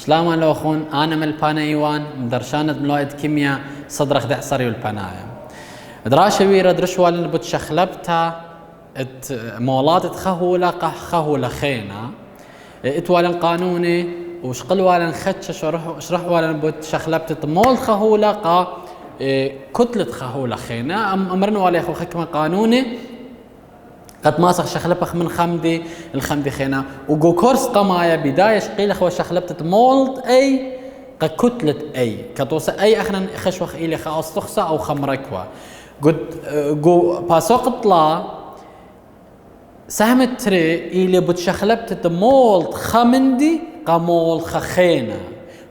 سلام لو أخون أنا من البانا إيوان مدرشانة ملوئد كيمياء صدر خدع صري والبنايم دراشة ويرا درشوال بتشخلبتا مولات تخهولا خهولا خينا اتوالن قانوني وشقل والن خدش شرح والن بتشخلبتا مول خهولا قا كتلة خهولا خينا أمرنا والي أخو حكمة قانوني قد ماسخ شخلبخ من خمدي الخمدي خينا وجو كورس قمايا بداية شقيل أخو شخلبتة مولد أي كتلة أي كتوس أي أخنا خشوخ إلي خاص تخصى أو خمركوا قد جو باسوق طلا سهمت تري إلي بتشخلبتة مولد خمندي قمولد خخينا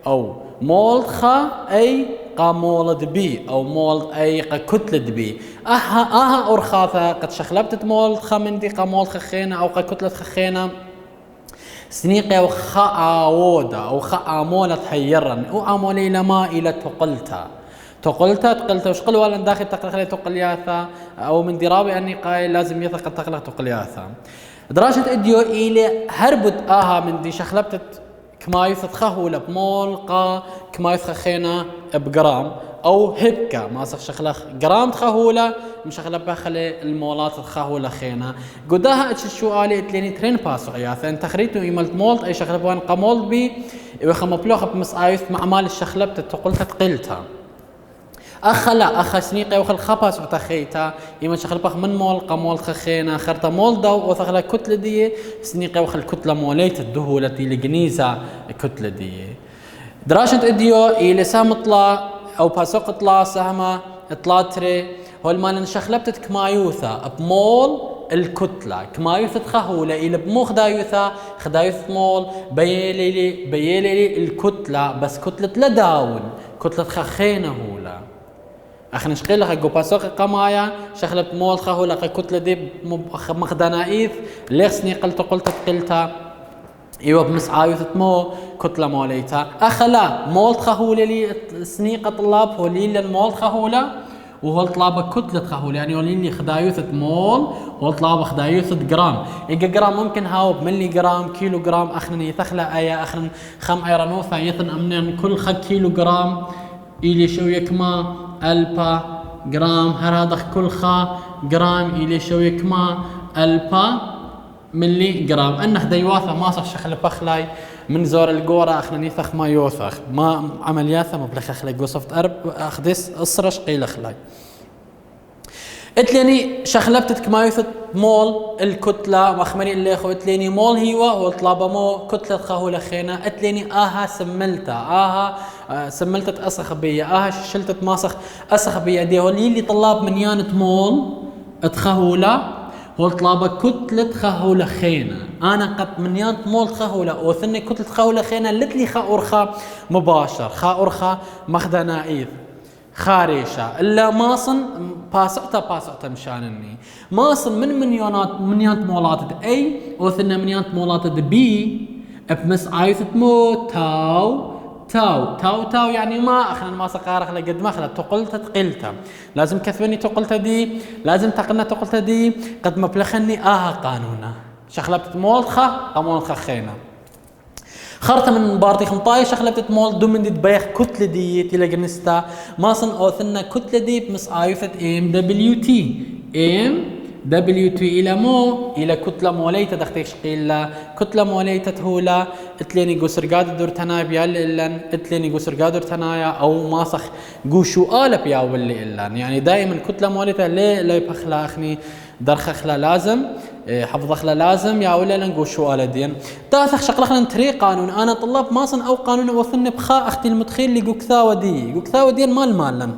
أو مولد خا أي قامولد بي او مولد اي كتلة بي اها اورخاثا قد شخلبتت مولد خمندي قامولد خخينا او كتلة خخينا سنيقيا وخاوودا او خامولة حيرن او امولي لما الى تقلتا وشقل ولا داخل تقلق تقلياثا او من درابي اني قايل لازم يثق تقلق تقلياثا دراسة اديو الى هربت من دي شخلبتت كما يثخه بمول قا كما يثخينا بجرام او هبكا ما صح شخلخ جرام تخهوله مشخله بخله المولات تخهوله خينا قداها السؤال اتليني ترين باسو عياث انت خريتو ايملت مولت اي شخله بوان قمول بي وخم بلوخ بمصايف مع مال الشخله بتقولت تقلتها اخلا اخ سنيقه وخل خباس وتخيتا يما شخل بخ من مول قمول خخينا خرطه مول دو وثخله كتله دي سنيقه وخل كتله موليت الدهولتي لجنيزه كتله دي دراسه اديو الى سهم طلا او باسوق طلا سهمه طلاتري هو المال شخلبتت كمايوثا بمول الكتله كمايوث تخهوله الى بمو خدايوثا خدايوث مول بيلي الكتله بس كتله لداون كتله خخينه هولا اخنا شقيل لك جو باسوق قمايا شخلت مول خهو لك كتله دي مخدنايث ليخسني قلت تقلتا ايوه بمسعايث مو كتله موليتا اخلا مول خهو لي سنيقه طلاب هو لي المول خهوله وهو طلاب كتله خهوله يعني ولي خدايوث مول هو طلاب خدايوث جرام ايجا جرام ممكن هاو بملي جرام كيلو جرام اخنا يثخلا ايا اخنا خم ايرانوثا يثن امنين كل خ كيلو جرام إلي شوية كما ألبا جرام هرادخ كل خا جرام إلي شوية كما ألبا ملي جرام أنه ديواثة ما صح شخل بخلاي من زور الجورة أخنا نيثخ ما يوثخ ما عملياثة مبلخ خلاي جوسفت أرب أخدس أسرش قيل خلاي اتليني شخلبتت كما يثت مول الكتلة مخمري اللي اخو اتليني مول هيوا والطلابة مو كتلة خهولة خينا اتليني سملتا سملتت اسخ بيا شلتت ماسخ اسخ بيا دي هولي اللي طلاب من يانت مول اتخهولة هو الطلابة كتلة خهولة خينا انا قد من يانت مول خهولة وثني كتلة خهولة خينا لتلي خا أرخا مباشر خا أرخا مخدنائيث خاريشة إلا ماصن باسعتا مشانني ماصن من منيانت مولات أي وثنا منيانت مولات بي بمس عايثة مو تاو يعني ما أخنا ما سقارخ لقد ما خلا تقلت تقلتها لازم كثبني تقلت دي لازم تقلنا تقلت دي قد مبلخني قانونا شخلبت مولخة قمولخة خينا خرطة من بارتي 15 شخلبت مول دومن دي تبيخ كتلة دي تلا جنستا ماصن اوثنا كتلة دي بمس عايفة ام دبليو تي الى مو الى كتلة موليتا دختيش قيلا كتلة موليتا تهولا اتليني قصر قادر دور تنايا بيال إلان اتليني قصر قادر تنايا او ماسخ قوشو آلة بياول إلان يعني دائما كتلة موليتا ليه لا يبخلا اخني درخ خلا لازم حفظ خلا لازم يا ولا لنقول شو آلة دين تاثخ شقل خلا نتري قانون انا طلاب ماصن او قانون وثني بخاء اختي المتخيل اللي قوكثاوة دي مالن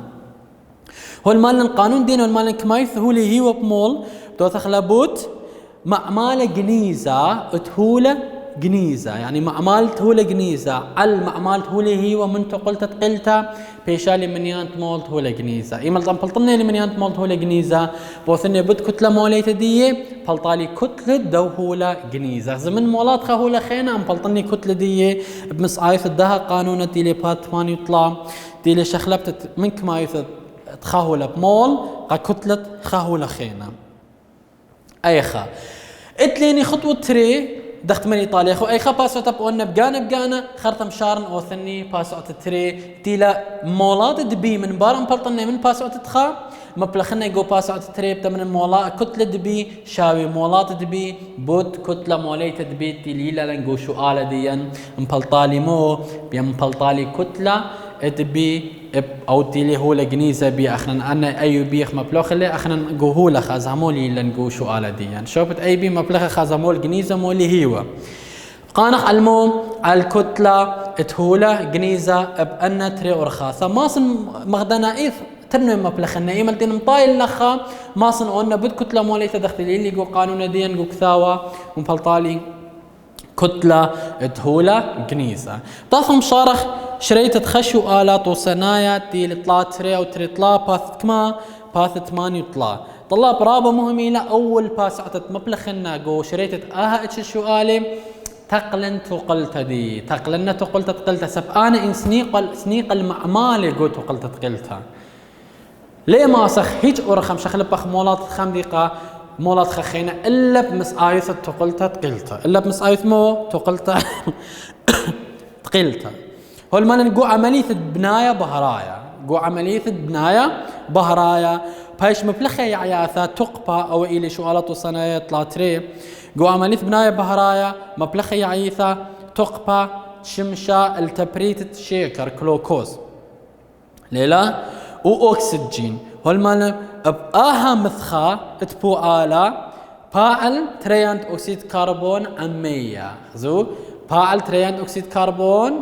هو المالن قانون دين والمالن كمايث هو اللي هو بمول توثخ لابوت معمالة جنيزة تهولة جنيزة يعني معمال تهولة جنيزة المعمال تهولي هي ومن تقلت تقلتها بيشالي منيانت مول تهولة جنيزة إيمال طنبلطني منيانت مول تهولة جنيزة بوثني بد كتلة موليت دي بلطالي كتلة دوهولة جنيزة زمن مولات خهولة خينا بلطني كتلة دي بمسعايف الدها قانونة دي لي باتوان يطلع دي لي شخلبت منك ما يثد تخهولة بمول كتلة خهولة خينا أيخا اتليني خطوة تري دخت من إيطاليا خو أي خا باسوت بقولنا بقانا خرطم شارن أو ثني باسوت تري تيلا مولات دبي من بارم بلطنا من باسوت تخا مبلغنا يقو باسوت تري بتمن المولات كتلة دبي شاوي مولات دبي بود كتلة موليت دبي تيلا لنقو شو آلة ديان مبلطالي مو بيم مبلطالي كتلة دبي او تيلي هو لجنيزه بي اخنا انا اي بيخ مبلغ اللي اخنا نقول خازمولي لنقو شو آلة ديان شوفت اي بي مبلغ خازمول جنيزه مولي هيوا قانق المو على الكتله تهوله جنيزه بأن تري ورخاصه ماصن مغدنا ايث ترنم مبلغ الناي مالتين مطايل لخا ماصن قلنا بد كتله مولي تدخلي اللي جو قانون ديان جو كثاوه ومبلطالي كتلة تهولة جنيزة طاثم شارخ شريت تخشوا آلات وصنايا تيل طلا تري أو تري طلا باث كما باث 8 طلا طلا برابة مهمة أول باس عتت مبلغ الناقو شريت اتش شو آلي تقلن تقلت دي تقلن تقلت سب أنا إن سنيق المعمالي قو تقلت تقلتها ليه ما سخ هيج أورخم شخل بخ مولات خمديقة مولات خخينا إلا بمس آيث تقلتها تقلتها إلا بمس آيث مو تقلتها تقلتها هو ما نقو عملية بناية بهرايا قو عملية بناية بهرايا بايش مبلخي عياثة تقبى أو إلي شوالات وصنايا طلاتري قو عملية بناية بهرايا مبلخي عياثة تقبى شمشة التبريت شيكر كلوكوز ليلا وأكسجين هو المال بآها مثخا تبو آلا باعل تريانت أكسيد كربون أمية زو باعل تريانت أكسيد كربون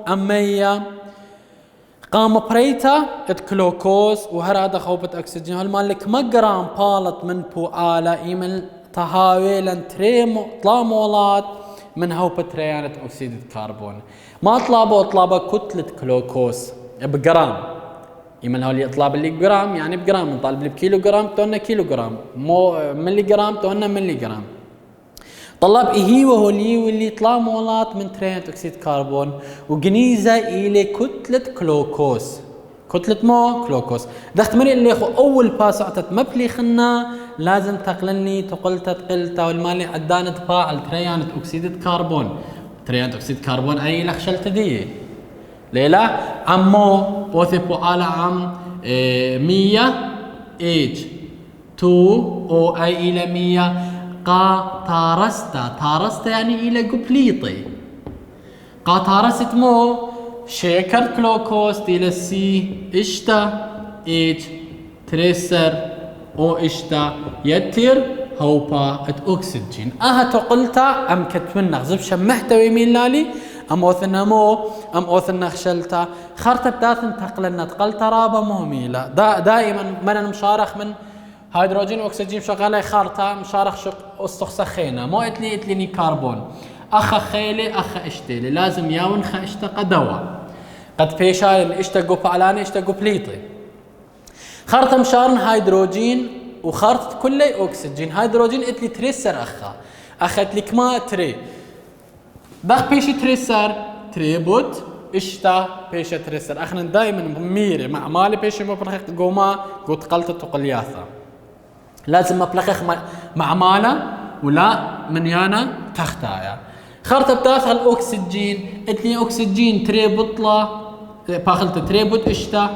أمية قام بريتا اتكلوكوز وهرادا خوبة أكسجين هالمالك مقرام بالت من بو آلا إيمل تهاويلا طلامولات من هوبة تريانت أكسيد الكربون ما طلابه كتلة كلوكوز بجرام يمن هولي اطلاب اللي جرام يعني بجرام نطالب بكيلو جرام تونا كيلو جرام مو ملي جرام تونا ملي جرام طلاب إيه وهولي واللي طلع مولات من تريانت أكسيد كربون وجنيزة إلى كتلة كلوكوز كتلة مو كلوكوز دخت مري اللي خو أول باس عتت مبلي خنا لازم تقلني تقلتها والمالي عدانت فاعل تريانت أكسيد كربون تريانت أكسيد كربون أي لخشلت دي ليلا عمو بوثبو على عم 100 ايج 2 او اي الى 100 قا تارستا يعني الى قبليطي قا تارست مو شيكر كلوكوز الى سي اشتا ايج تريسر او اشتا يتر هوبا اكسجين تقلتا ام كتمنى زب شمحتوي مين لالي ام اوثنا مو ام اوثنا خشلتا خرطة بتاثن تقلنا تقلتا رابا مهميلة دائما من مشارخ من هيدروجين واكسجين شغالة خرطة مشارخ استخسخينا مو اتلي كربون اخا خيلي اخا اشتيلي لازم ياون خا اشتقى دوا قد بيشال اشتقوا فعلاني اشتقوا بليطي خرطة مشارن هيدروجين وخرطة كله اكسجين هيدروجين اتلي تريسر اخت لك ما تري باق بيشي تريسر تريبوت اشتا بيشي تريسر اخنا دائما ميري مع مالي بيشي مبلخ قوما قلت قلت تقلياثا لازم مبلخ مع مالا ولا من يانا تختايا خرطة بتاث الاكسجين اتلي اكسجين تريبوت لا باخلت تريبوت اشتا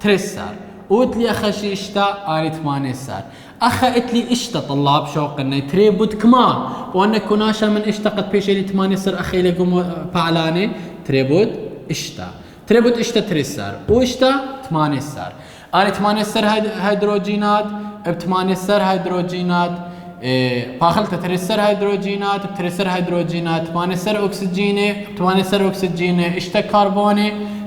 تريسر واتلي اخشي اشتا اني 8 سار اخا اتلي اشتا طلاب شوق اني تريبوت كما وانا كناشا من اشتقت بيش لي 8 سر اخي لكم فعلاني تريبوت اشتا تريسر واشتا 8 سر اني 8 سر هيدروجينات ب 8 سر هيدروجينات باخلت تريسر هيدروجينات بتريسر هيدروجينات 8 سر اكسجيني 8 سر اكسجيني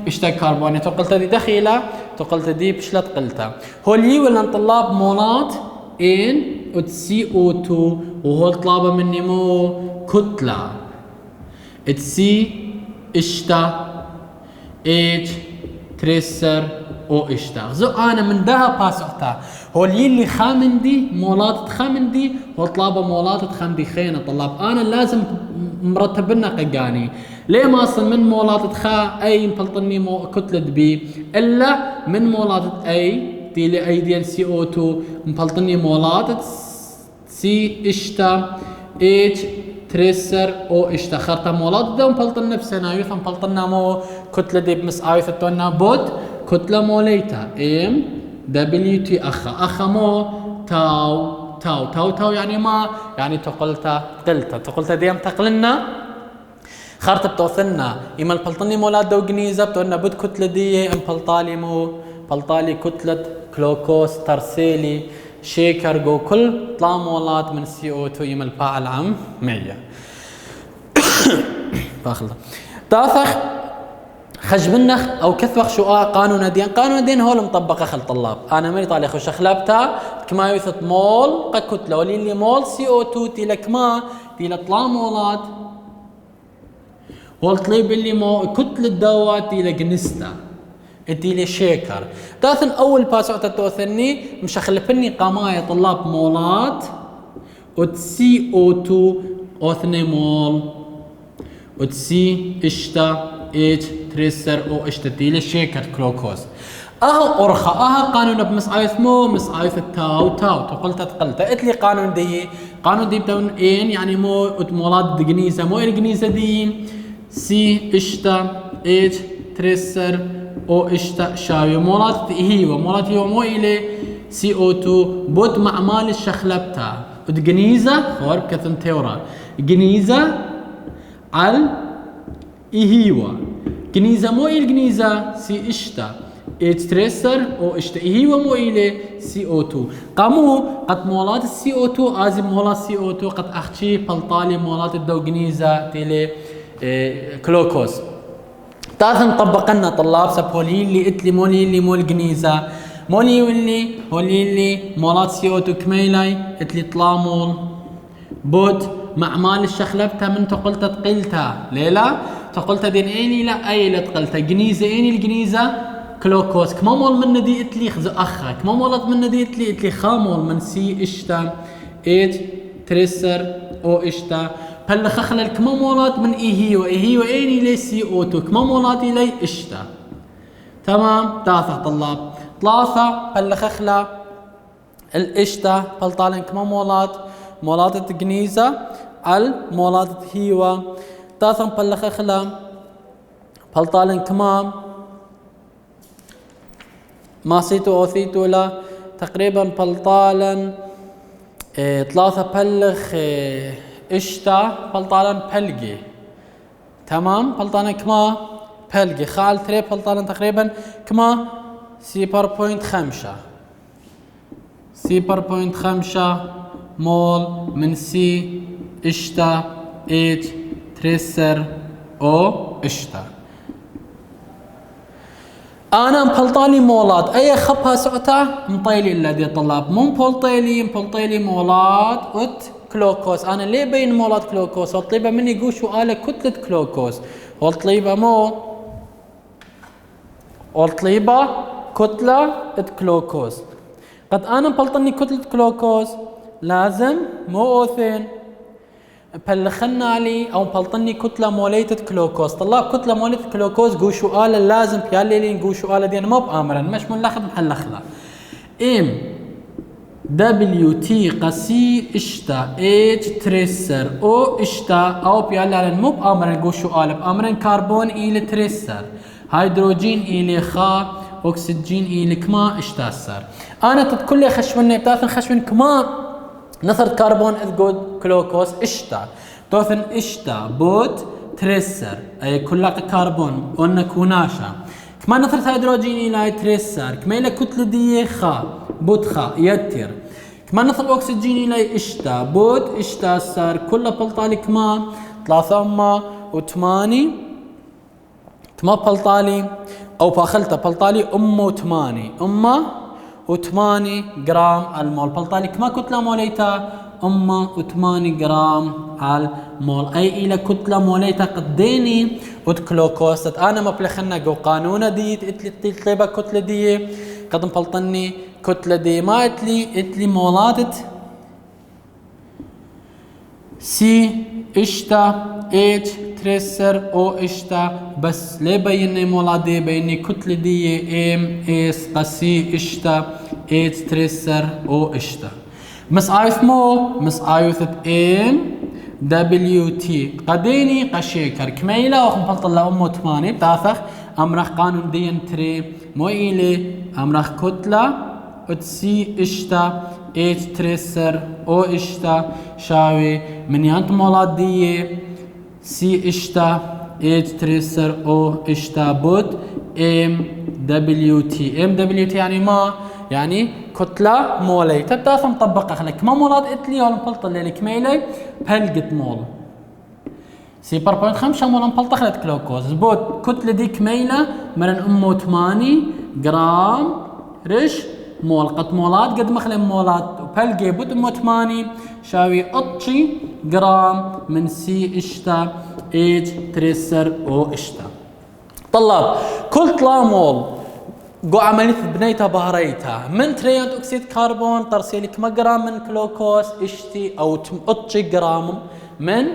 اشتا كربوني تقلت دي دخيلة تقلت دي بشلت قلتها هو اللي ولا طلاب مولات ان سي او 2 وهو طلابه مني مو كتلة سي اشتا ايج تريسر او اشتا زو انا من دها باسوتا هو اللي خامندي مولات خامندي هو طلابه مولات خامدي خينا طلاب انا لازم مرتب لنا ققاني ليه ما اصل من مولات خا اي مفلطني كتلة بي الا من مولات اي تيلي اي ديال سي او 2 مفلطني مولات سي اشتا اتش تريسر او اشتا خرطة مولات دوم بلطن نفسنا يوثم بلطنا مو كتلة دي بمس آيوث تونا بود كتلة موليتا ام دبليو تي اخا مو تاو يعني ما يعني تقلتا ديم تقلنا خرطة بتوثلنا إما البلطني مولات دو جنيزة بتونا بود كتلة دي ام بلطالي كتلة كلوكوز ترسيلي شيكر جو كل طلع مولات من CO2 إما الفاعل عم 100 باخذ تاثخ خجبنخ او كثوخ شقاء قانون دين هو المطبقه خل طلاب انا ماني طالع خش خلبتها كما يثت مول قكتله ولي مول CO2 تي لكما تي لطلع مولات والطليب اللي مو كتله الدواء تي لجنستا تي لشيكر داثن اول باسعه توثني مش خلفني قمايه طلاب مولات CO2 اوثني مول وتسي اشتا اتش تريسر او اشتا تي لشيكر كلوكوز اها ارخا اها قانون بمس عايث مو مس عايث التاو تقلت قلت لي قانون دي بتون ان يعني مو مولات دقنيزه مو القنيزه دي سي اشتا اتش تريسر او اشتا شاوي مولات هيو مو الى CO2 بود مع مال الشخلبتا دقنيزه خور كثن تيورا قنيزه على إيهيوا جنيزة مو الجنيزة سي إشتا إتريسر أو إشتا إيهيوا مو إلى CO2 قامو قد مولات CO2 آزم مولات CO2 قد أختي بلطالي مولات الدو جنيزة تيلي كلوكوز تاثن طبقنا طلاب سبولي اللي إتلي مولي اللي مول جنيزة مولي اللي مولات CO2 كميلاي إتلي طلامول بود مع مال الشخلبتها من تقلت تقلتها ليلا تقلت دين ايني لا اي لا تقلت جنيزه ايني الجنيزه كلوكوز كما مول من دي اتلي خز اخا كما مولت من دي اتلي خامول من سي اشتا ات تريسر او اشتا بل خخل كما مولات من ايهيو ايني لي CO2 كما مولات لي اشتا تمام ثلاثه طلاب ثلاثه بل خخله الاشتا بل طالن كما مولات الجنيزه المولات هيوا تاثم بلخ خلا بلطالن كمام ما سيتو او ثيتو لا تقريبا بلطالن ثلاثة بلخ اشتا بلطالن بلقي تمام بلطالن كما بلقي خال تري بلطالن تقريبا كما 0.5 مول من سي اشتا اتش تريسر او اشتا انا مبلطالي مولات اي خبها سعتا مطيلي الذي طلاب مو مبلطيلي مولات كلوكوز انا ليه بين مولات كلوكوز والطيبه مني يقول شو آله كتله كلوكوز والطيبه كتله كلوكوز قد انا مبلطني كتله كلوكوز لازم مو اوثين بلخنا علي او بلطني كتله موليتة كلوكوز طلاب كتله موليتة كلوكوز قوشو آله لازم بيالي لين قوشو آله دي مو بامرا مش من لخد محلخلا ام دبليو تي قسي اشتا اتش تريسر او اشتا او بيالي على مو بامرا قوشو آله بامرا كربون الى تريسر هيدروجين الى خا اكسجين الى كما اشتاسر انا تتكل خشوني بتاثن خشون كما نثرت كربون اذ كلوكوز اشتا توثن اشتا بوت تريسر اي كلها كربون قلنا كوناشا كما نثرت هيدروجين الى تريسر كما الى كتله دي خا بوت خا يتر كما نثر اكسجين الى اشتا بوت اشتا سر كلها بلطالي كما 3 تما بلطالي او باخلته بلطالي و8 جرام المول بلطالي كما كتله موليتا 8 جرام على المول اي الى كتله موليتا قديني وتكلوكوز انا ما بلخنا جو قانون دي طيبه كتله دي قد مبلطني كتله دي ما اتلي مولات سي اشتا اتش تريسر او اشتا بس ليه بيني مولات دي بيني كتله دي ام اس قسي اشتا اتش تريسر او اشتا مس عايث ام دبليو تي قديني قشيكر كميلة وخم بلطلة أمو 8 بتاثخ أمرخ قانون دين تري مو إلي أمرخ كتلة سي اشتا اتش تريسر او اشتا شاوي من يانت مولاد دي سي اشتا اتش تريسر او اشتا بوت ام دبليو تي. ام دبليو تي يعني ما يعني كتلة مولي تبتاث مطبقة خلك ما مولاد اتلي ولا مبلط اللي كميلي بهلقت مول سي بار بوينت 5 مول مبلط خلت كلوكوز بوت كتلة دي كميلة من امو 8 جرام رش مول قد مولات قد مخلي مولات بهلقي بوت امو 8 شاوي اطشي جرام من سي اشتا اتش تريسر او اشتا. طلاب كتلة مول قو عملية بنيتها بهريتها من تريانت اكسيد كربون ترسيلك كم جرام من كلوكوز اشتي او اتشي جرام من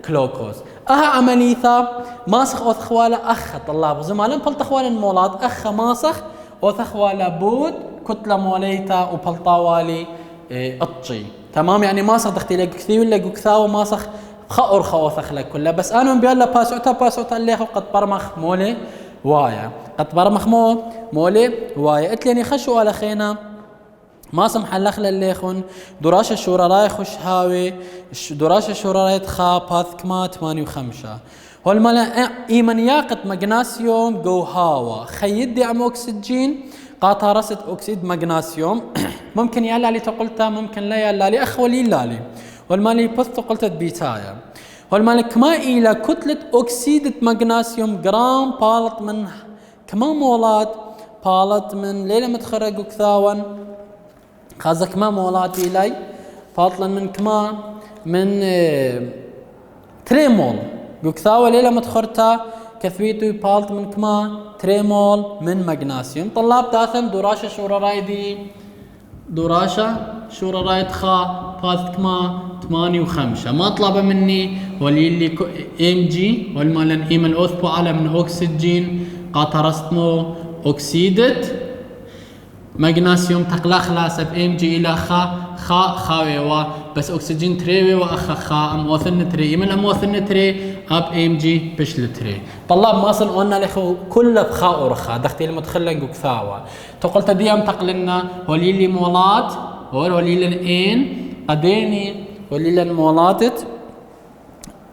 كلوكوز. اها عملية ماسخ او ثخوالة اخ طلاب زمالن بلط خوالة مولات اخ ماسخ او ثخوالة بود كتلة موليتا وبلطاوالي اتشي تمام يعني ماسخ دختي لك كثير ولا كثاو ماسخ خور خوثخ لك كلها بس انا بيلا باسوتا اللي قد برمخ مولي وايا قد برمخ مولي وايا قلت لي خشوا على خينا ما سمح لخ لليخون دراشة شورا راي خش هاوي دراشة شورا راي تخا باث كما 8 و5 والملا ايمنياقة مغناسيوم جو هاوا خيدي عم اكسجين قاطها رست اكسيد مغناسيوم ممكن يالا لي تقلتها ممكن لا يالا لي اخ ولي لالي والمالي بث قلت بيتايا والمالك ما إلى كتلة أكسيد مغناسيوم جرام بالط من كما مولات بالط من ليلة متخرج كثاون خازك ما مولات إلي بالطلا من كما من تريمول كثاوة ليلة متخرتا كثويتو بالط من كما تريمول من مغناسيوم. طلاب تاثم دراشة شورا رايدي دراشة شورا رايد خا باث كما 8 و5 ما طلب مني ولي ام جي والمالن ايمن اوثبو على من اكسجين قاطرستمو اكسيدت مغناسيوم تقلا خلاص ام جي الى خاوي بس اكسجين تري واخ خا ام اوثن تري ايمن ام اوثن تري اب ام جي بشل تري. طلاب ما اصل قلنا لخو كله بخا ورخا دختي المتخلق وكثاوه تقلت دي ام تقلنا ولي لي مولات ولي للان قديني ولي المولاتت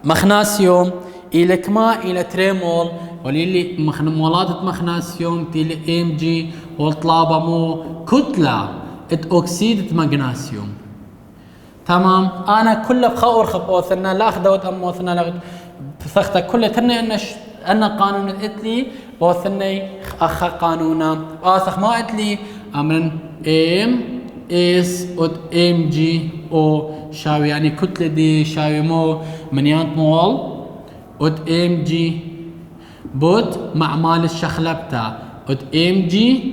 مغناسيوم الى كما الى تريمول ولي مولاتت مغناسيوم تيلي ام جي والطلابه مو كتله اكسيد مغناسيوم تمام. انا كله بخور خبوثنا لا اخذت اموثنا لا فثخت كله ترني ان قانون اتلي بوثني اخ قانونا اثخ ما اتلي امرن ام اس ام جي او شاوي يعني كتلة دي شاوي مو منيانت مول ام جي بوت مع مال الشخلبتا ام جي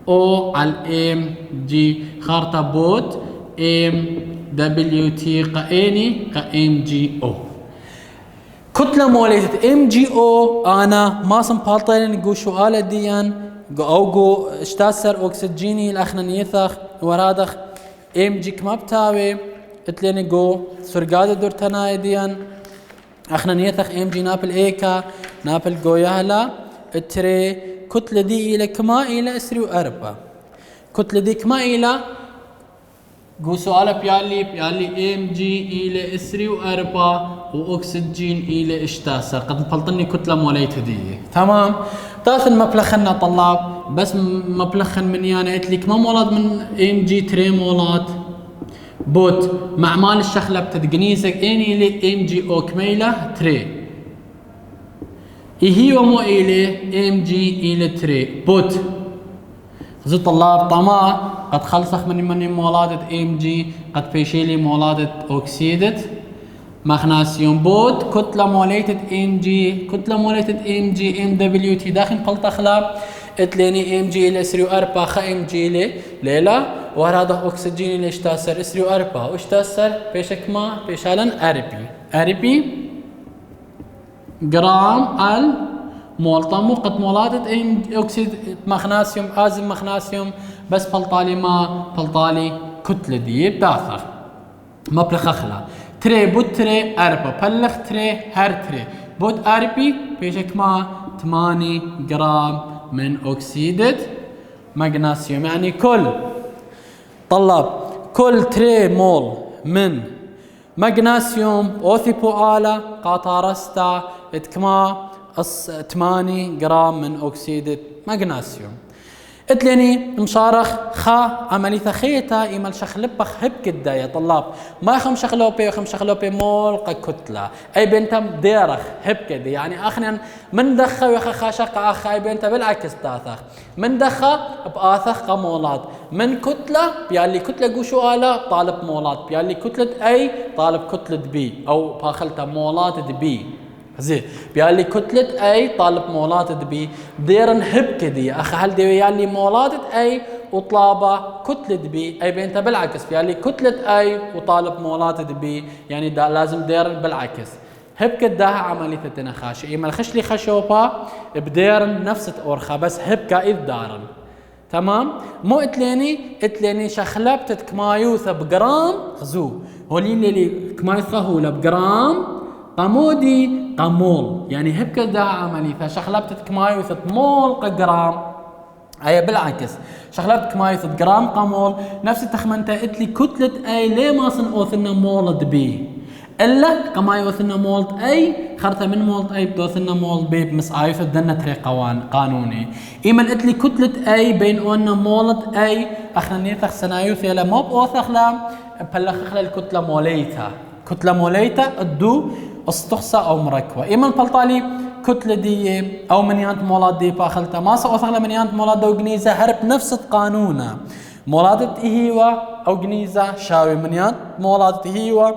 او على ام جي خارطة بوت ام دبليو تي قايني ام جي او كتلة موليتة ام جي او انا ما سم بالطين نقول شو آلة ديان او اشتاسر اكسجيني الاخنا نيثخ ورادخ ام جي كما بتاوي اتليني جو سرقادة دور تنايديان اخنا نيثخ ام جي نابل ايكا نابل جو يهلا التري كتلة دي الى كما الى اسري واربا كتلة دي كما الى جو سؤال بيالي ام جي الى اسري واربا واكسجين الى اشتاسر قد مفلطني كتلة موليت دي تمام. تاث المبلخنا طلاب بس مبلخن من يانا اتليك ما مولاد من ام جي تري مولات بوت مع مال الشخلة بتدقنيسك اني لي ام جي او كميلة تري هي ومو الي ام جي الى تري بوت زي طلاب طما قد خلصخ من مولادة ام جي قد بيشيلي مولادة اوكسيدت مغناسيوم بوت كتلة موليتة ام جي كتلة موليتة ام جي ام دبليو تي داخل قلت اخلا اتليني ام جي الى اسري واربا خا ام جي لي ليلة وهذا اكسجين ليش تاثر اسري واربا وش تاثر بيشك ما بيشالن اربي جرام ال مولطمو قد مولادة ام اكسيد مغناسيوم ازم مغناسيوم بس بلطالي ما بلطالي كتلة دي بتاثر مبلغ اخلا تري بود تري أربا بلخ تري هر تري بود أربي بيشك ما 8 جرام من أكسيد مغنيسيوم. يعني كل تري مول من مغنيسيوم أوثي بوالا قاطارستا اتكما 8 جرام من أكسيد مغنيسيوم. اتلني مشارخ خا عملي ثخيتا إيمال شخلبخ هب كدا يا طلاب ما خم شخلوبي مول كتلة أي بنتم ديرخ هب كدا يعني أخنا من دخا وخا شق أخ أي بنت بالعكس تاثخ من دخا بآثخ قمولات من كتلة بيالي كتلة قوشو آلا طالب مولات بيالي كتلة أي طالب كتلة بي أو باخلتا مولات بي زين بيالي كتلة أي طالب مولات بي ديرن هب كدي أخ هل دي يالي مولات أي وطلابة كتلة بي أي بينتا بالعكس بيالي كتلة أي وطالب مولات بي يعني دا لازم ديرن بالعكس هب كداها عملية تنخاش إيما الخش لي خشوبا بديرن نفس أورخا بس هب كايد دارن تمام. مو اتليني شخلبتت كمايوثة بجرام خزو هولين لي كمايوثة هولا بجرام قمودي قمول يعني هبك دا عملي فشخلبت كمايوث مول قجرام أي بالعكس شخلبت كمايوث جرام قمول نفس التخمنتا اتلي كتلة أي ليه ما صنقوثنا مولد بي إلا كمايوثنا مولد أي خرطة من مولد أي بدوثنا مولد بي بمسعايوث دنا تري قانوني إيمن اتلي كتلة أي بين أونا مولد أي أخنا نيثخ سنايوث يلا ما بأوثخ لا بلخخ الكتلة موليتا الدو استخصى او مركوة ايمن بلطالي كتلة دي او منيانت مولاد دي باخلتا ما سأوثغلا منيانت مولاد دو جنيزة هرب نفس قانونا مولاد تهيوة او جنيزة شاوي منيانت مولاد تهيوة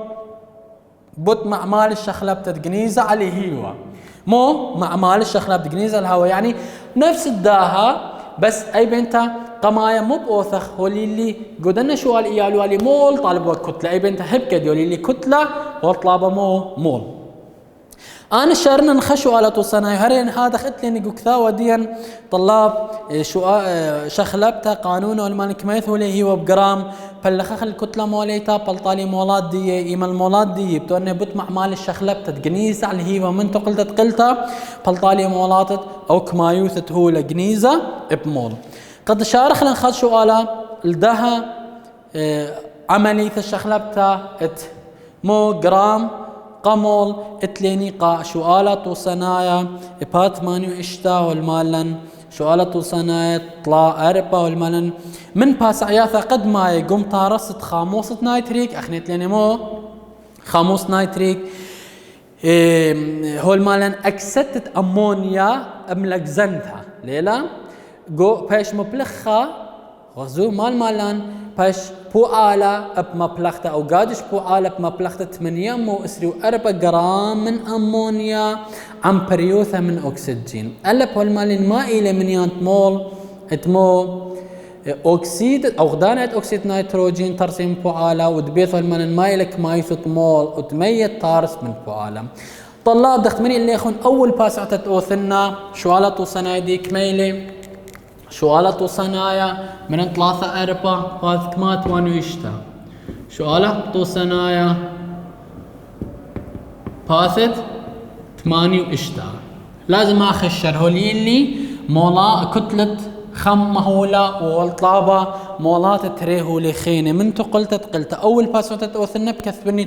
بوت معمال الشخلبتة جنيزة على هيوة مو معمال الشخلبتة جنيزة الهوا يعني نفس الداها بس اي بنتا قمايا مو بأوثخ ولي قدنا شو قال إيالو ولي مول طالب كتلة أي بنت هب كدي ولي كتلة وطلابة مول أنا شارنا نخشوا على توصناي هرين هذا خدت لي نقول وديا طلاب شو شخلبتها قانون والمالك ما يثولي هو بجرام فلخخ الكتلة موليتا بلطالي مولات دي إيما المولات دي بتوني بت معمال الشخلبتها تجنيزة على هي ومن تقلتا بلطالي مولات أو كمايوث هو لجنيزة بمول قد شارخ لنخذ شوالا الدها عملية الشخلبتة مو جرام قمول اتليني قا شوالا توصنايا ابات مانيو اشتا والمالن شوالا توصنايا طلا اربا والمالن من باس عياثا قد ما يقوم طارست خاموسة نايتريك اخنيت ليني مو خاموس نايتريك هو المالن اكستت امونيا املك زنتها ليلا جو باش مبلخها غزو مالان باش بو آلا اب مبلخته او قادش بو آلا بمبلخته 8 مو اسري 4 جرام من امونيا عم بريوثة من اكسجين الا بو المالين ما الى منيانت مول اتمو اكسيد او غدانة اكسيد نيتروجين ترسيم بو آلا ودبيثو المالين ما الك ما يثط مول وتميت تارس من بو آلا طلاب دخت مني اللي يخون اول باسعة اوثنا شوالة وصنايدي كميلي شوالة وصنايا من 3 4 فاذ كمات وانو يشتا شوالة وصنايا باثت 8 اشتا لازم اخشر هوليلي مولا كتلة خم مهولة والطلابة مولات تريه لخيني من تقلت أول باسوتة أوثنا بكثبني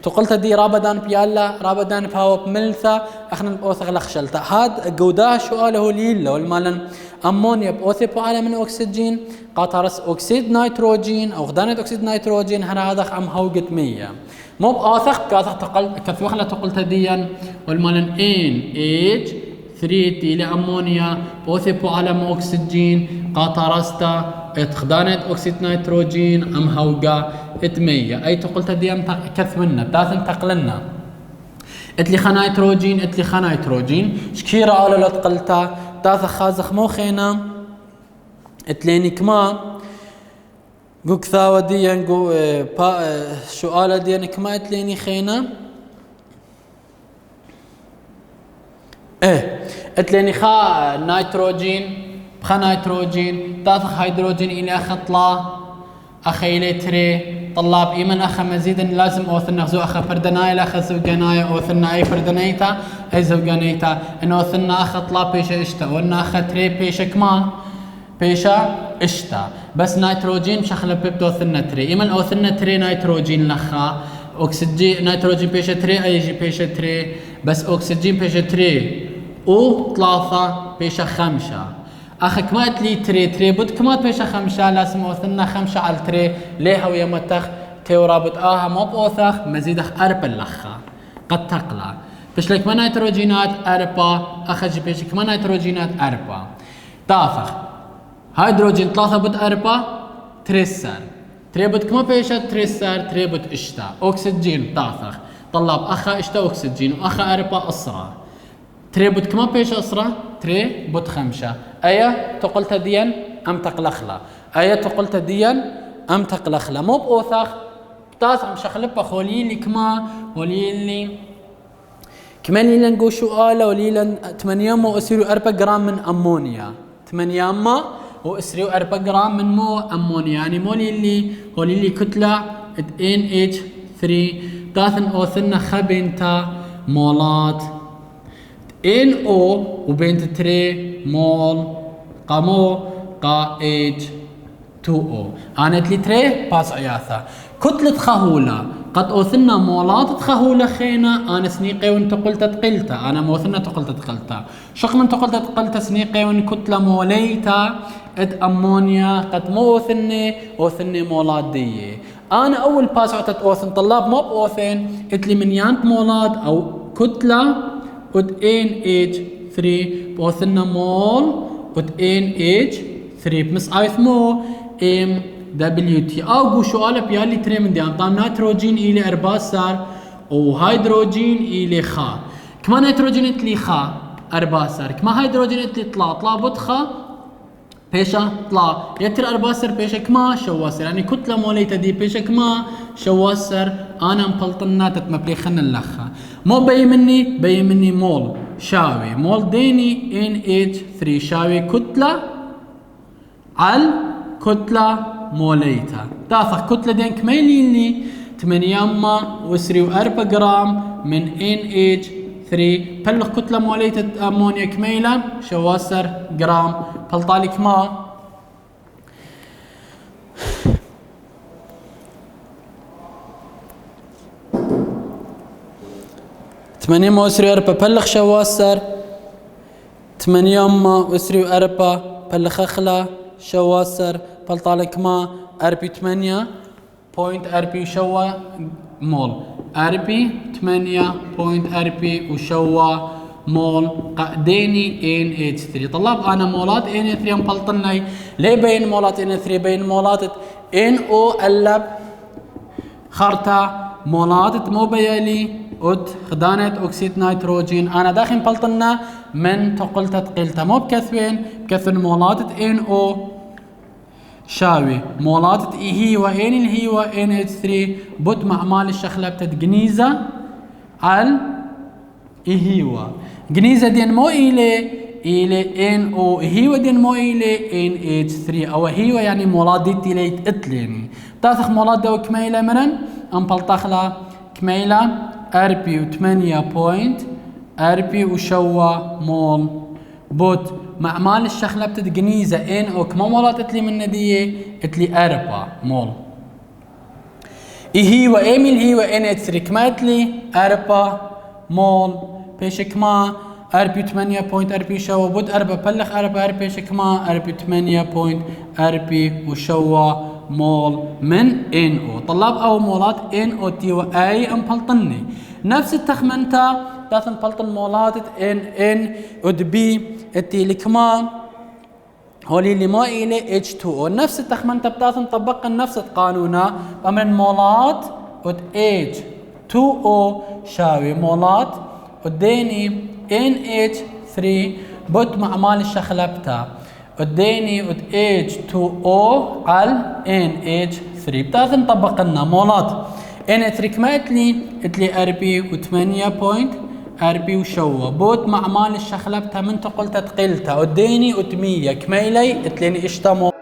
تقلت دي رابدان بيالا رابدان بهاو بملثة اخنا بأوثغ لخشلتا هاد قودا شواله ليلا والمالن أمونيا بأوثي بوالا من أكسجين قاطرس أكسيد نيتروجين أو غدانة أكسيد نيتروجين هذا عم هوجت 100 مو بأوثق كثوخنا تقلت ديا والمالن NH 3 تي أمونيا بوثي بوالا من أكسجين قاطرستا اتخدانت أكسيد نيتروجين أم هوجا 100 أي تقلت ديا كثمنا بتاثن تقلنا اتلي خا نيتروجين شكيرا على لا تقلتا تاث خازخ مو خينا اتليني كما قوك ثاوى ديا قو شؤالة ديا كما اتليني خينا اتليني خا نيتروجين تاث هيدروجين إلى خطلا أخيلي تري طلاب إيمن أخا مزيدا لازم أوثنا زو أخا فردناي لأخا زوجاناي أوثنا أي فردنيتا أي زوجانيتا إن أوثنا أخا طلاب بيشا إشتا وإن أخا تري بيشا كما بيشا إشتا بس نيتروجين شخلة بيبتوثنا تري إيمن أوثنا تري نيتروجين لخا أكسجين نيتروجين بيشا تري أيجي بيشا تري بس أكسجين بيشا تري وثلاثة بيشا خمسة أخا كمات لي تري بد كمات بيشا خمسة لازم أوثنا خمسة على تري ليها ويمتخ تيو رابط مو بأوثخ مزيدخ أربا لخا قد تقلع بيش لك ما نيتروجينات أربا أخا جي بيش كما نيتروجينات أربا تافخ هيدروجين ثلاثة بد أربا تريسر تري بد كما بيشا تريسر تري بد إشتا أكسجين تافخ طلاب أخا إشتا أكسجين وأخا أربا أسرة تري بد كما بيشا أسرة تري بد خمسة أيا تقلت ديا أم تقلخلا أيا تقلت ديا أم تقلخلا مو بأوثخ تاسع مشخلبة خوليلي كما وليلي كمان ليلا نقول سؤال وليلا 8 وأسروا 4 جرام من أمونيا 8 وأسروا 4 جرام من مو أمونيا يعني مو ليلي كتلة NH3 تاثن أوثنا خبنتا مولات NO وبنت 3 مول قامو قا H2O أنا تلي 3 باس عياثة كتلة خهولة قد أوثنا مولات تخهولة خينا أنا سنيقي وانت قلت تقلتا أنا موثنا تقلت تقلتا شق من تقلت تقلتا سنيقي وان كتلة موليتا أمونيا قد مو أوثني مولات دي أنا أول باس عطت أوثن طلاب مو بأوثن اتلي من يانت مولات أو كتلة ود NH3 بأوثنا مول ود NH3 بمس عايث مو WT أو سؤال بيالي تري من دي طام نيتروجين إلي أرباسر وهيدروجين إلي خا كما نيتروجين إتلي خا أرباسر كما هيدروجين إتلي طلا بطخا بيشا طلا يتر أرباسر بيشا كما شواسر يعني كتلة موليتا دي بيشا كما شواسر أنا مبلطنا تتمبلي خنا اللخا مو بي مني مول شاوي مول ديني NH3 شاوي كتلة على كتلة موليتا تافخ كتلة دين كميليني 8 وسري 4 جرام من NH3 بلغ كتلة موليتا أمونيا كميلة شواسر جرام بلطالك ما ثمانية وسري 4 بلغ شواسر 8 وسري 4 بلغ أخلا شواسر بلطالك ما أربي 8 بوينت أربي وشوا مول أربي 8 بوينت أربي وشوا مول قديني NH3 طلاب أنا مولات NH3 مبلطني ليه بين مولات NH3 بين مولات NO اللب خرطة مولات مو بيالي خدانة أكسيد نيتروجين أنا داخل مبلطنا من تقلت تقلت مو بكثوين بكثن مولات NO شاوي مولات هي الهي NH3 بوت مع مال الشخلة بتتجنيزة على هي جنيزة دين مو إلى NO هي دين مو إلى NH3 أو هي يعني مولات دي تلي تقتلني تاثخ مولات دو كميلة منن أم بلطخلا كميلة أربي و8 بوينت أربي وشوا مول بوت مع مال الشخلة بتتجنيزة NO كما مولات اتلي من ندية اتلي 4 مول هي NH3 كما اتلي 4 مول بيش كما أربي 8 بوينت أربي شوا بود 4 بلخ 4 بيش كما أربي 8 بوينت أربي وشوا مول من NO طلاب أو مولات NO تي وأي أم بلطني نفس التخمنتا تاثن بلطن مولات N ود B التي لكما هولي اللي ما إلي H2O نفس التخمنتا بتاثن طبقا نفس القانونا بمن مولات ود H2O شاوي مولات وديني NH3 بوت مع مال الشخلبتا وديني ود H2O على NH3 بتاثن طبقنا مولات NH3 كما اتلي أربي و8 بوينت أربي وشوا بوت مع مال الشخلبتا من تقلت تقلتا وديني ود100 كميلي اتليني اشتا مول